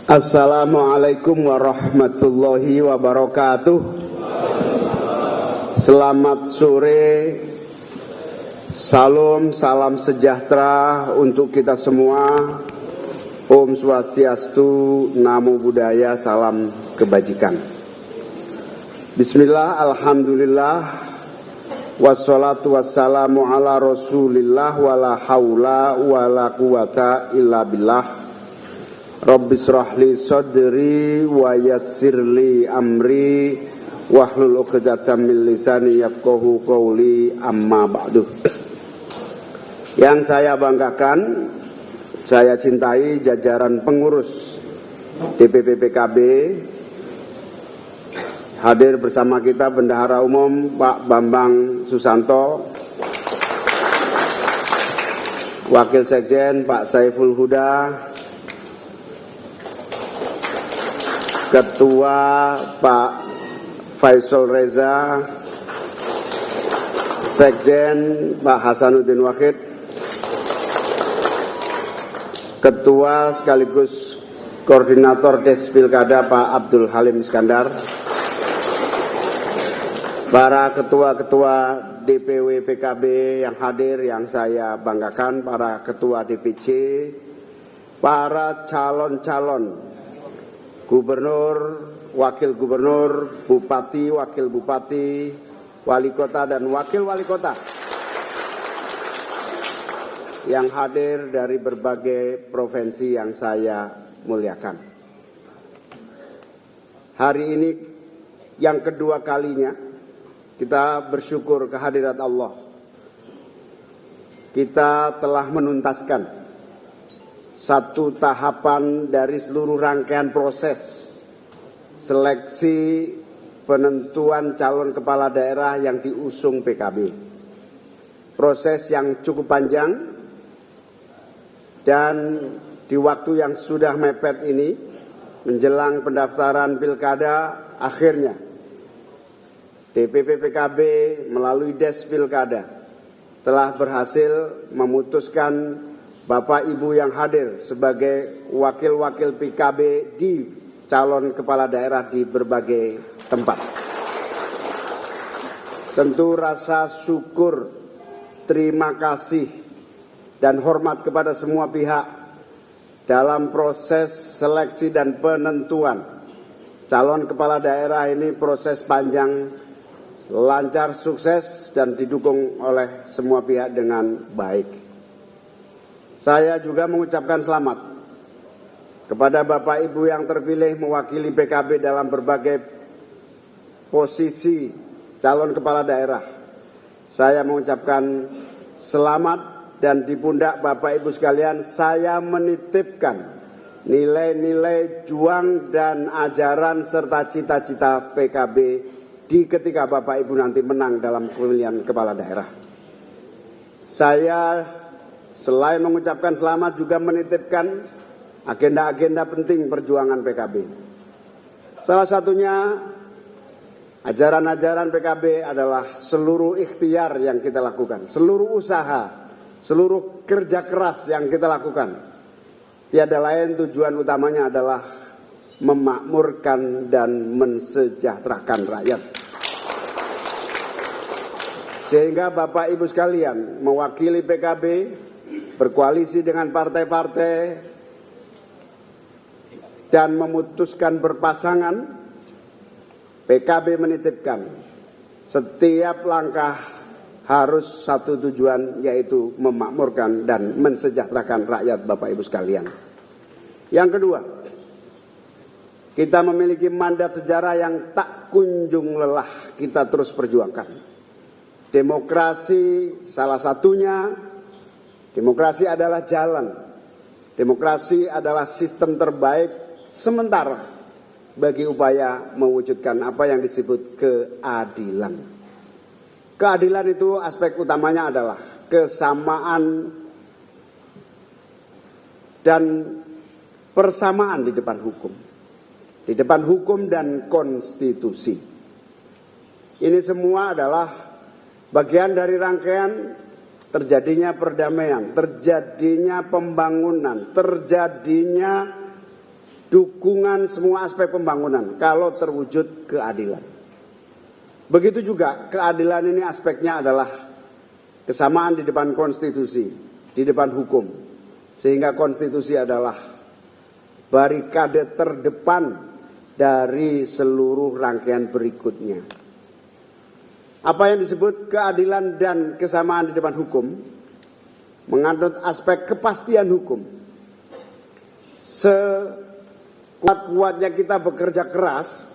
Assalamualaikum warahmatullahi wabarakatuh. Selamat sore. Salam sejahtera untuk kita semua. Om Swastiastu, Namo Buddhaya, salam kebajikan. Bismillah, alhamdulillah, wassalatu wassalamu ala rasulillah, wala hawla wala quwata illa billah. Rabbis rahli sadri wa yassirli amri wahlul 'uqdatam min lisani yafqahu qawli, amma ba'du. Yang saya banggakan, saya cintai jajaran pengurus DPP PKB. Hadir bersama kita Bendahara Umum Pak Bambang Susanto, Wakil Sekjen Pak Saiful Huda, Ketua Pak Faisal Reza, Sekjen Pak Hasanuddin Wahid, Ketua sekaligus Koordinator Des Pilkada Pak Abdul Halim Iskandar, para ketua-ketua DPW PKB yang hadir yang saya banggakan, para ketua DPC, para calon-calon Gubernur, Wakil Gubernur, Bupati, Wakil Bupati, Wali Kota dan Wakil Wali Kota yang hadir dari berbagai provinsi yang saya muliakan. Hari ini yang kedua kalinya kita bersyukur kehadirat Allah. Kita telah menuntaskan satu tahapan dari seluruh rangkaian proses seleksi penentuan calon kepala daerah yang diusung PKB. Proses yang cukup panjang dan di waktu yang sudah mepet ini menjelang pendaftaran pilkada, akhirnya DPP PKB melalui Des Pilkada telah berhasil memutuskan Bapak Ibu yang hadir sebagai wakil-wakil PKB di calon kepala daerah di berbagai tempat. Tentu rasa syukur, terima kasih, dan hormat kepada semua pihak dalam proses seleksi dan penentuan calon kepala daerah ini. Proses panjang, lancar, sukses, dan didukung oleh semua pihak dengan baik. Saya juga mengucapkan selamat kepada Bapak Ibu yang terpilih mewakili PKB dalam berbagai posisi calon kepala daerah. Saya mengucapkan selamat, dan di pundak Bapak Ibu sekalian saya menitipkan nilai-nilai juang dan ajaran serta cita-cita PKB di ketika Bapak Ibu nanti menang dalam pemilihan kepala daerah. Saya selain mengucapkan selamat juga menitipkan agenda-agenda penting perjuangan PKB. Salah satunya ajaran-ajaran PKB adalah seluruh ikhtiar yang kita lakukan, seluruh usaha, seluruh kerja keras yang kita lakukan. Tiada lain tujuan utamanya adalah memakmurkan dan mensejahterakan rakyat. Sehingga Bapak Ibu sekalian mewakili PKB, berkoalisi dengan partai-partai, dan memutuskan berpasangan, PKB menitipkan setiap langkah harus satu tujuan, yaitu memakmurkan dan mensejahterakan rakyat Bapak Ibu sekalian. Yang kedua, kita memiliki mandat sejarah yang tak kunjung lelah kita terus perjuangkan. Demokrasi salah satunya. Demokrasi adalah jalan. Demokrasi adalah sistem terbaik sementara bagi upaya mewujudkan apa yang disebut keadilan. Keadilan itu aspek utamanya adalah kesamaan dan persamaan di depan hukum. Di depan hukum dan konstitusi. Ini semua adalah bagian dari rangkaian terjadinya perdamaian, terjadinya pembangunan, terjadinya dukungan semua aspek pembangunan kalau terwujud keadilan. Begitu juga keadilan ini aspeknya adalah kesamaan di depan konstitusi, di depan hukum. Sehingga konstitusi adalah barikade terdepan dari seluruh rangkaian berikutnya. Apa yang disebut keadilan dan kesamaan di depan hukum mengandung aspek kepastian hukum. Sekuat-kuatnya kita bekerja keras,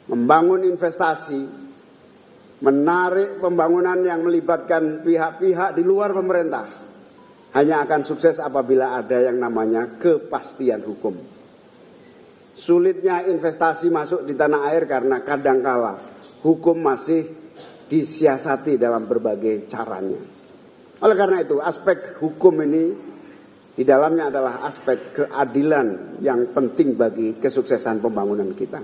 membangun investasi, menarik pembangunan yang melibatkan pihak-pihak di luar pemerintah, hanya akan sukses apabila ada yang namanya kepastian hukum. Sulitnya investasi masuk di tanah air karena kadangkala hukum masih disiasati dalam berbagai caranya. Oleh karena itu, aspek hukum ini di dalamnya adalah aspek keadilan yang penting bagi kesuksesan pembangunan kita.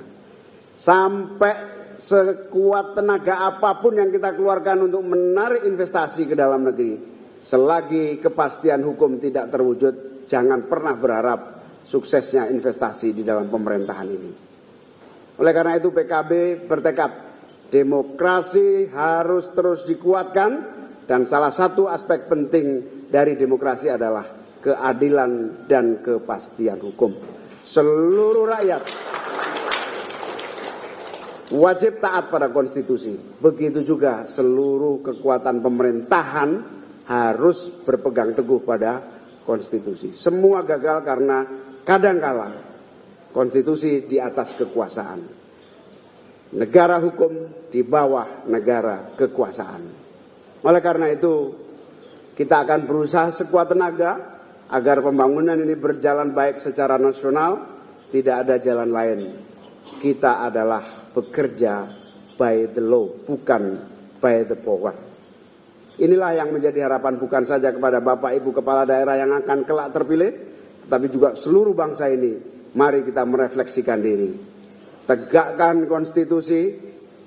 Sampai sekuat tenaga apapun yang kita keluarkan untuk menarik investasi ke dalam negeri, selagi kepastian hukum tidak terwujud, jangan pernah berharap suksesnya investasi di dalam pemerintahan ini. Oleh karena itu PKB bertekad demokrasi harus terus dikuatkan, dan salah satu aspek penting dari demokrasi adalah keadilan dan kepastian hukum. Seluruh rakyat wajib taat pada konstitusi. Begitu juga seluruh kekuatan pemerintahan harus berpegang teguh pada konstitusi. Semua gagal karena kadangkala konstitusi di atas kekuasaan. Negara hukum di bawah negara kekuasaan. Oleh karena itu, kita akan berusaha sekuat tenaga agar pembangunan ini berjalan baik secara nasional. Tidak ada jalan lain. Kita adalah bekerja by the law, bukan by the power. Inilah yang menjadi harapan bukan saja kepada Bapak Ibu Kepala Daerah yang akan kelak terpilih, tetapi juga seluruh bangsa ini. Mari kita merefleksikan diri. Tegakkan konstitusi,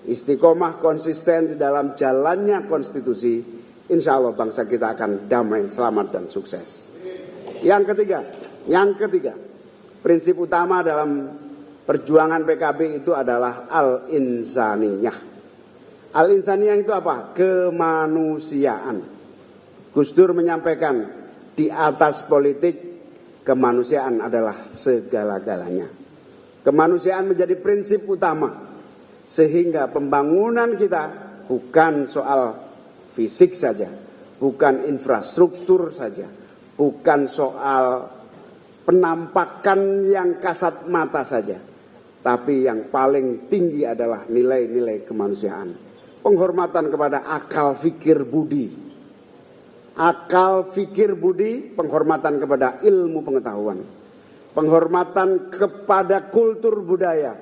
istiqomah konsisten di dalam jalannya konstitusi. Insya Allah bangsa kita akan damai, selamat, dan sukses. Yang ketiga, prinsip utama dalam perjuangan PKB itu adalah al-insaniyah. Al-insaniyah itu apa? Kemanusiaan. Gus Dur menyampaikan, di atas politik, kemanusiaan adalah segala-galanya. Kemanusiaan menjadi prinsip utama, sehingga pembangunan kita bukan soal fisik saja, bukan infrastruktur saja, bukan soal penampakan yang kasat mata saja, tapi yang paling tinggi adalah nilai-nilai kemanusiaan. Penghormatan kepada akal fikir budi. Akal fikir budi, penghormatan kepada ilmu pengetahuan. Penghormatan kepada kultur budaya.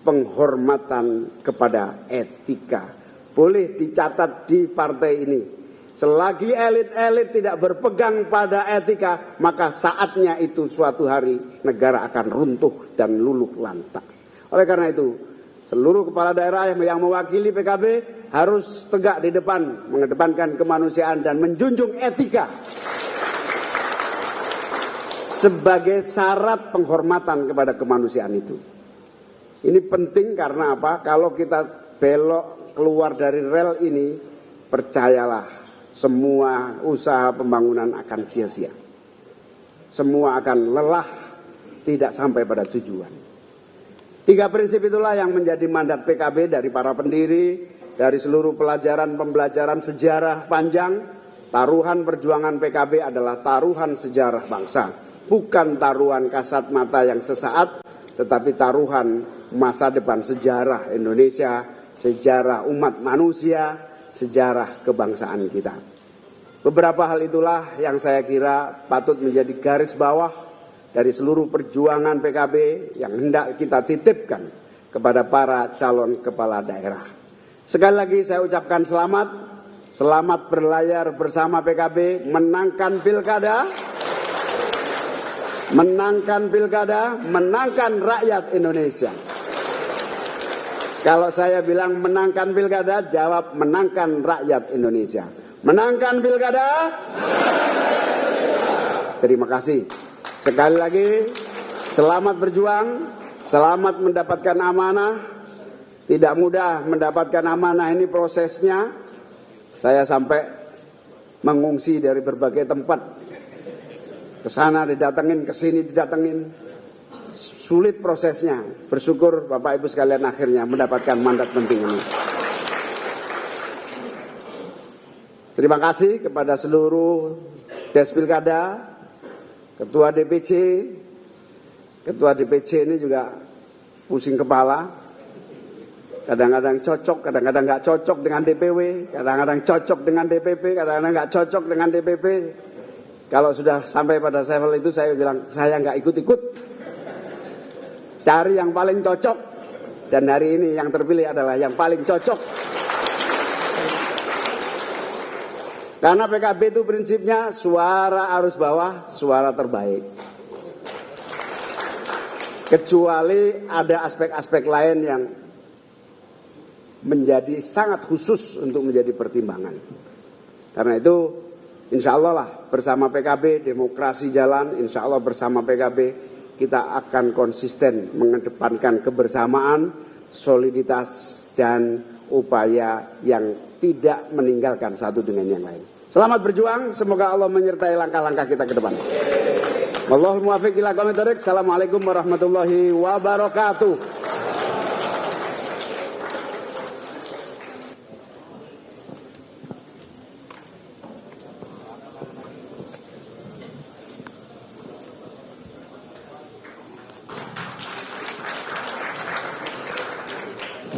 Penghormatan kepada etika. Boleh dicatat di partai ini. Selagi elit-elit tidak berpegang pada etika, maka saatnya itu suatu hari negara akan runtuh dan luluh lantak. Oleh karena itu, seluruh kepala daerah yang mewakili PKB harus tegak di depan, mengedepankan kemanusiaan dan menjunjung etika sebagai syarat penghormatan kepada kemanusiaan itu. Ini penting karena apa? Kalau kita belok keluar dari rel ini, percayalah, semua usaha pembangunan akan sia-sia. Semua akan lelah, tidak sampai pada tujuan. 3 prinsip itulah yang menjadi mandat PKB dari para pendiri, dari seluruh pembelajaran sejarah panjang. Taruhan perjuangan PKB adalah taruhan sejarah bangsa. Bukan taruhan kasat mata yang sesaat, tetapi taruhan masa depan sejarah Indonesia, sejarah umat manusia, sejarah kebangsaan kita. Beberapa hal itulah yang saya kira patut menjadi garis bawah dari seluruh perjuangan PKB yang hendak kita titipkan kepada para calon kepala daerah. Sekali lagi saya ucapkan selamat berlayar bersama PKB, menangkan pilkada, menangkan rakyat Indonesia. Kalau saya bilang menangkan pilkada, jawab menangkan rakyat Indonesia. Menangkan pilkada. Terima kasih. Sekali lagi, Selamat berjuang, selamat mendapatkan amanah. Tidak mudah mendapatkan amanah, ini prosesnya. Saya sampai mengungsi dari berbagai tempat. Ke sana didatengin, ke sini didatengin. Sulit prosesnya. Bersyukur Bapak Ibu sekalian akhirnya mendapatkan mandat penting ini. Terima kasih kepada seluruh Des Pilkada, Ketua DPC. Ketua DPC ini juga pusing kepala. Kadang-kadang cocok, kadang-kadang nggak cocok dengan DPW, kadang-kadang cocok dengan DPP, kadang-kadang nggak cocok dengan DPP. Kalau sudah sampai pada level itu saya bilang, saya nggak ikut-ikut. Cari yang paling cocok. Dan hari ini yang terpilih adalah yang paling cocok. Karena PKB itu prinsipnya suara arus bawah, suara terbaik. Kecuali ada aspek-aspek lain yang menjadi sangat khusus untuk menjadi pertimbangan. Karena itu insya Allah lah bersama PKB demokrasi jalan, insya Allah bersama PKB kita akan konsisten mengedepankan kebersamaan, soliditas dan upaya yang tidak meninggalkan satu dengan yang lain. Selamat berjuang, semoga Allah menyertai langkah-langkah kita ke depan. Wallahul muwaffiq ila aqwamit thoriq. Assalamualaikum warahmatullahi wabarakatuh.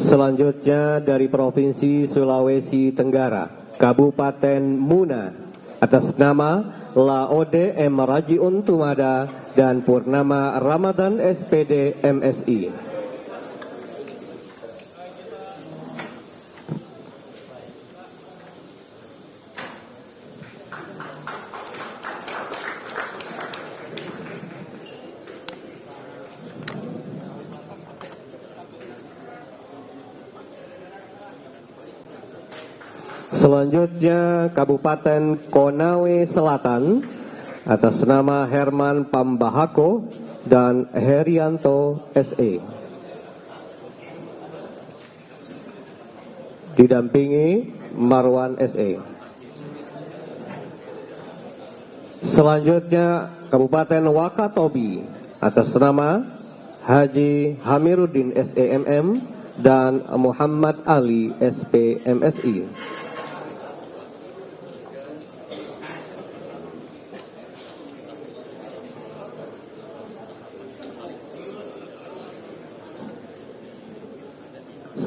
Selanjutnya dari Provinsi Sulawesi Tenggara, Kabupaten Muna, atas nama Laode M. Rajiun Tumada dan Purnama Ramadan SPD MSI. Selanjutnya Kabupaten Konawe Selatan atas nama Herman Pambahako dan Herianto SE. Didampingi Marwan SE. Selanjutnya Kabupaten Wakatobi atas nama Haji Hamiruddin SEMM dan Muhammad Ali SPMSI.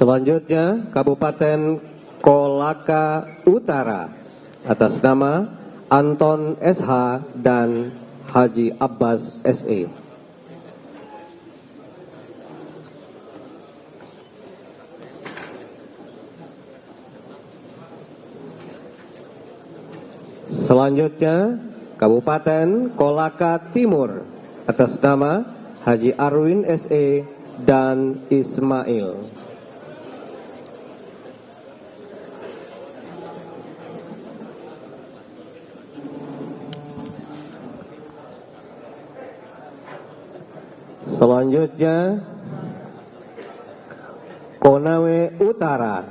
Selanjutnya Kabupaten Kolaka Utara atas nama Anton SH dan Haji Abbas SE. Selanjutnya Kabupaten Kolaka Timur atas nama Haji Arwin SE dan Ismail. Selanjutnya Konawe Utara,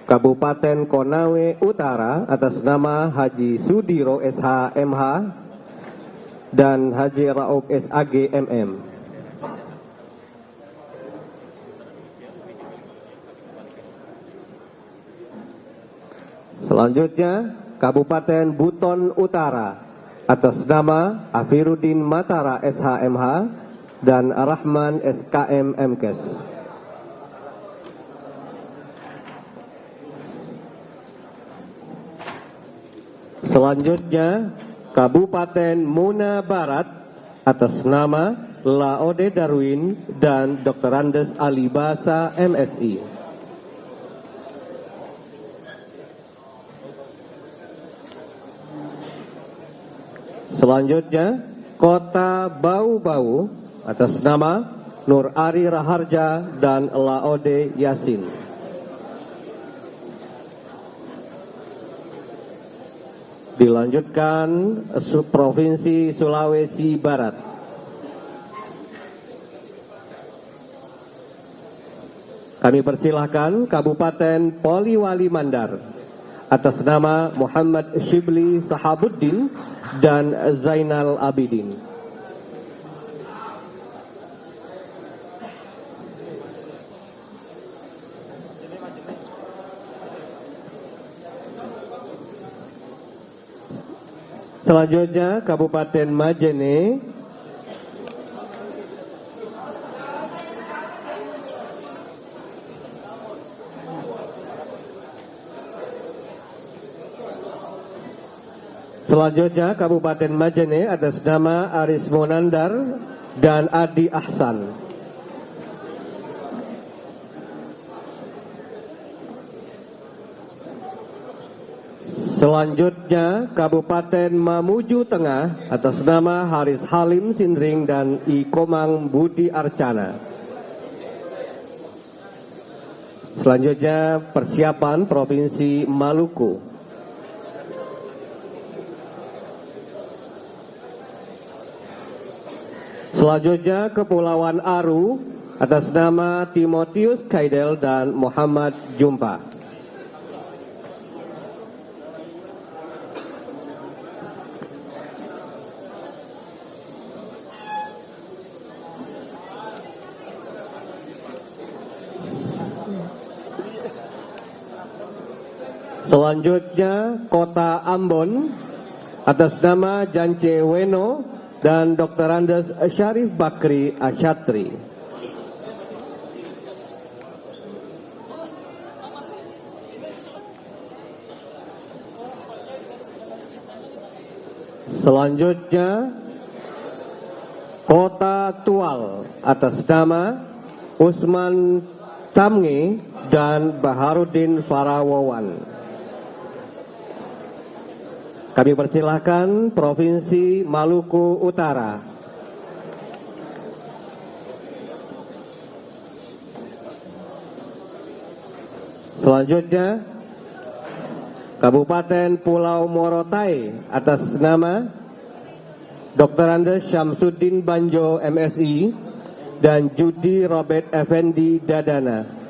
Kabupaten Konawe Utara atas nama Haji Sudiro SH MH dan Haji Rauf SAG MM. Selanjutnya Kabupaten Buton Utara atas nama Afiruddin Matara SHMH dan Rahman SKM MKes. Selanjutnya Kabupaten Muna Barat atas nama Laode Darwin dan Dr. Andes Alibasa MSI. Selanjutnya Kota Bau-Bau atas nama Nur Ari Raharja dan Laode Yasin. Dilanjutkan Provinsi Sulawesi Barat Kami persilahkan Kabupaten Poliwali Mandar atas nama Muhammad Shibli Sahabuddin dan Zainal Abidin. Selanjutnya Kabupaten Majene atas nama Aris Monandar dan Adi Ahsan. Selanjutnya Kabupaten Mamuju Tengah atas nama Haris Halim Sindring dan Ikomang Budi Arcana. Selanjutnya persiapan Provinsi Maluku. Selanjutnya Kepulauan Aru atas nama Timotius Kaidel dan Muhammad Jumpa. Selanjutnya Kota Ambon atas nama Jance Weno dan Dr. Andes Syarif Bakri Asyatri. Selanjutnya Kota Tual atas nama Usman Tamnge dan Baharudin Farawawan. Kami persilahkan Provinsi Maluku Utara. Selanjutnya Kabupaten Pulau Morotai atas nama Dr. Andes Syamsuddin Banjo MSI dan Judi Robert Effendi Dadana.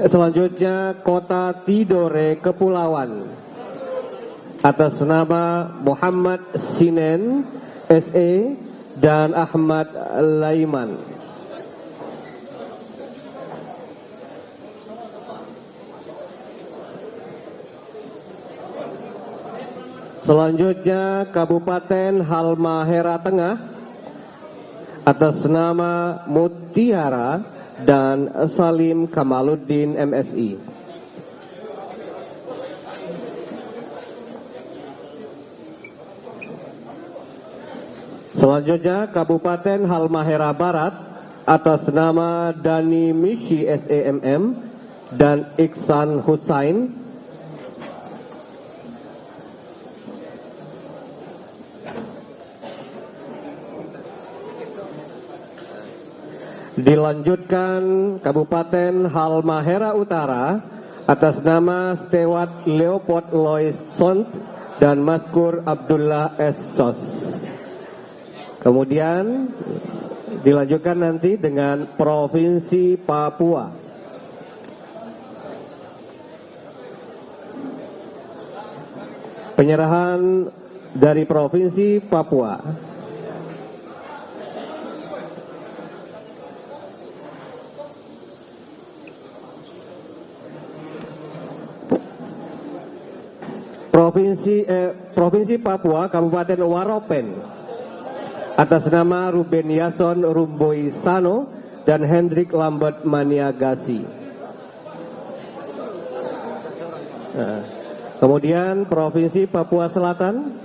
Selanjutnya Kota Tidore Kepulauan atas nama Muhammad Sinen SE dan Ahmad Laiman. Selanjutnya Kabupaten Halmahera Tengah atas nama Mutiara dan Salim Kamaluddin MSI. Selanjutnya Kabupaten Halmahera Barat atas nama Dani Mishi SEMM dan Iksan Husain. Dilanjutkan Kabupaten Halmahera Utara atas nama Stewart Leopold Lois Sont dan Maskur Abdullah S. Sos. Kemudian dilanjutkan nanti dengan Provinsi Papua. Penyerahan dari Provinsi Papua. Provinsi Papua, Kabupaten Waropen atas nama Ruben Yason Rumboi Sano dan Hendrik Lambert Maniagasi. Kemudian Provinsi Papua Selatan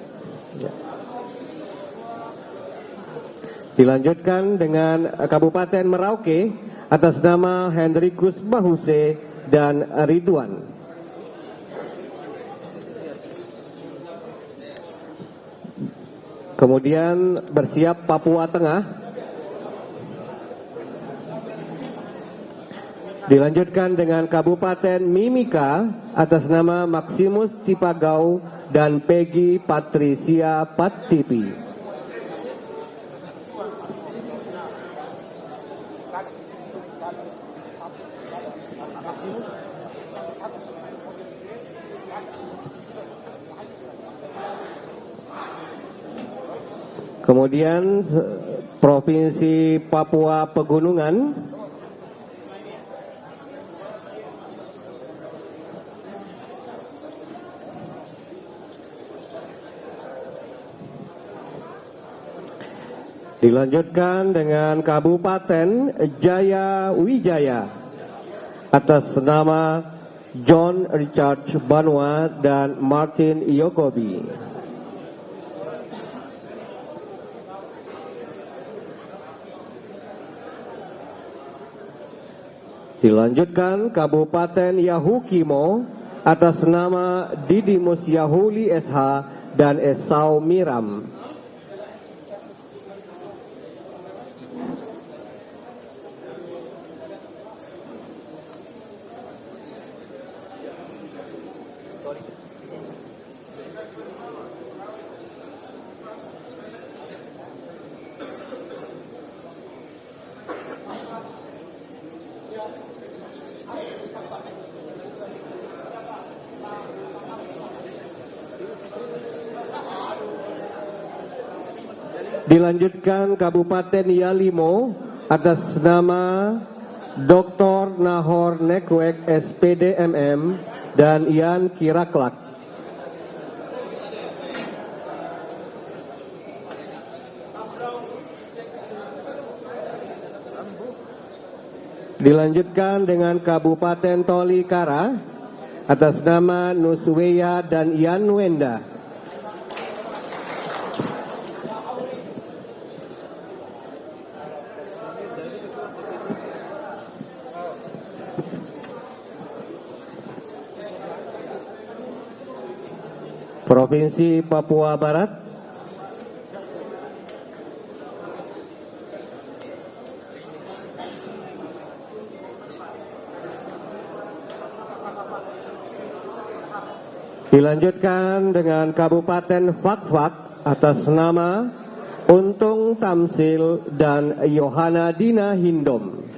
dilanjutkan dengan Kabupaten Merauke atas nama Hendrikus Mahuse dan Ridwan. Kemudian bersiap Papua Tengah. Dilanjutkan dengan Kabupaten Mimika atas nama Maximus Tipagau dan Peggy Patricia Patipi. Kemudian Provinsi Papua Pegunungan. Dilanjutkan dengan Kabupaten Jaya Wijaya atas nama John Richard Banua dan Martin Yokobi. Dilanjutkan Kabupaten Yahukimo atas nama Didimus Yahuli SH dan Esau Miram. Dilanjutkan Kabupaten Yalimo atas nama Dr. Nahor Nekwek SPD MM dan Ian Kiraklak. Dilanjutkan dengan Kabupaten Tolikara atas nama Nusweya dan Ian Wenda. Provinsi Papua Barat. Dilanjutkan dengan Kabupaten Fakfak atas nama Untung Tamsil dan Yohana Dina Hindom.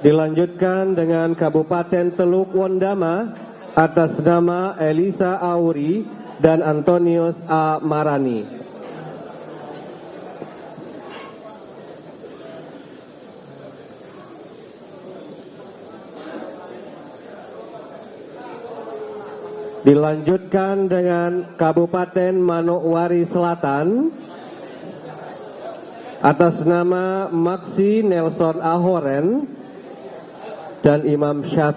Dilanjutkan dengan Kabupaten Teluk Wondama atas nama Elisa Auri dan Antonius A. Marani. Dilanjutkan dengan Kabupaten Manokwari Selatan atas nama Maxi Nelson Ahoren dan Imam Syafi'i.